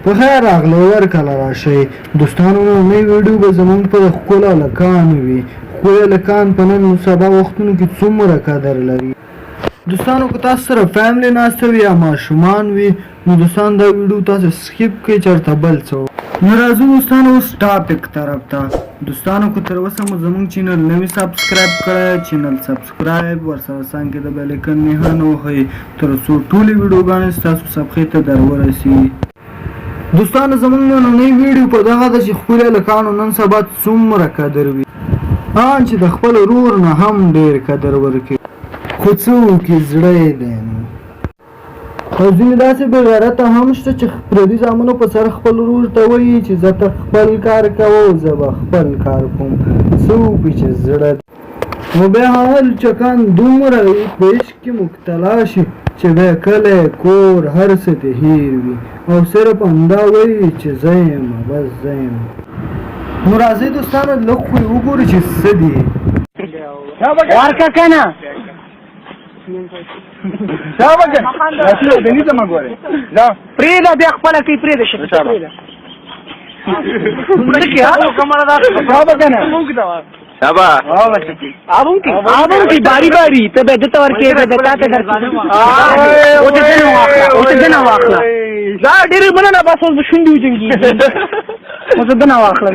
په خیر راغلی ورکله راشئ دوستانو نننۍ ویډیو به زموږ په ښکلو هلکانو وي ښکلي هلکان په نن سبا وختونو کې څومره قدر لري دوستانو که تاسو سره فیملی ناسته وي یا ماشومان وي نو دوستان دا ویډیو تاسو سکیپ کړئ چېرته بل څه نو راځو دوستانو اوس ټاپک طرف ته دوستانو که تر اوسه مو زموږ چینل نه وي سبسکرایب کړی چینل سبسکرایب ورسره څنګ کې د بیل ایکن نښان ووهئ تر څو ټولې ویډیوګانې ستاسو صفحې ته در ورسي دوستانو زموږ نننۍ ویډیو په دغه ده چې ښکلي هلکانو نن سبا څومره قدر وي ان چې د خپل ورور نه هم ډېر قدر ورکوي خو څه وکړي زړه یې دی نو او ځینې داسې بې غیرته هم شته چې پردي زامنو په سر خپل ورور ته وایي چې زه ته خپل کار کوه زه به خپل کار کوم څه وکړي چې زړه نو بیا هغه لوچکان دومره په عشق کې مبتلا شي چې بیا کلی کور هر څه ته هیر وي او صرف همدا وایي چې زه یم بس زه یم نو راځئ دوستانو لږ خو یې وګورو چې څه دي ورکه که نه پرېږده بیا خپله کوي پرېږده آبون کی باری باری ته به دته ورکې به د تا ته درکړي اوس دنه واخله دا ډېرې مننه بس اوس به شونډې وجنګېږي اوس دنه واخله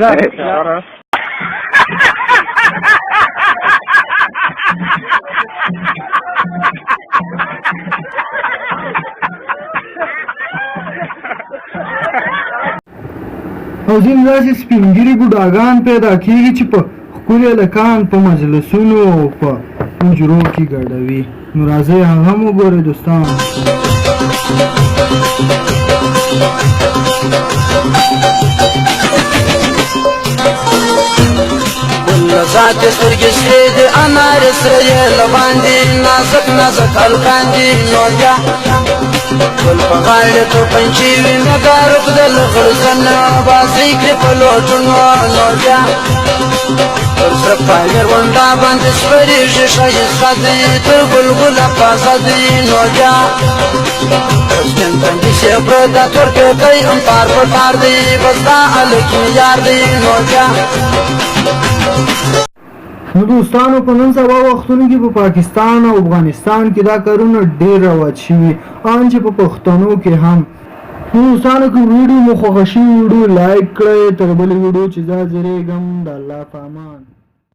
او ځینې داسې سپین ږیري بوډاګان پیدا کېږي چې په ښکلي هلکان په مجلسونو او په حجرو کې ګډوي نو راځئ هغه هم وګورئ دوستان ذات سترګې سرې د انار سره یې له باندې نازک نازک هلکان دي نو بیا ګل په غاړه تو پنچې وي مګر خدل غرزنه بازۍ کړې په لوټونو نو بیا پر سره پایر ونډه باندې سپرېږي ښایسته دی تر ګلګله پازه دی نو بیا سپین تندي شي پرده ترکې کوي هم پار په پار دی بس دا هلک مې یار دی نو بیا نو دوستانو په نن سبا وختونو کې په پاکستان او افغانستان کې دا کارونه ډېر رواج شوي ان چې په پښتنو کې هم نو دوستانو که ویډیو مو خوښه شوي ویډیو لایک کړئ تر بلې ویډیو چې زه زرېږم د الله په امان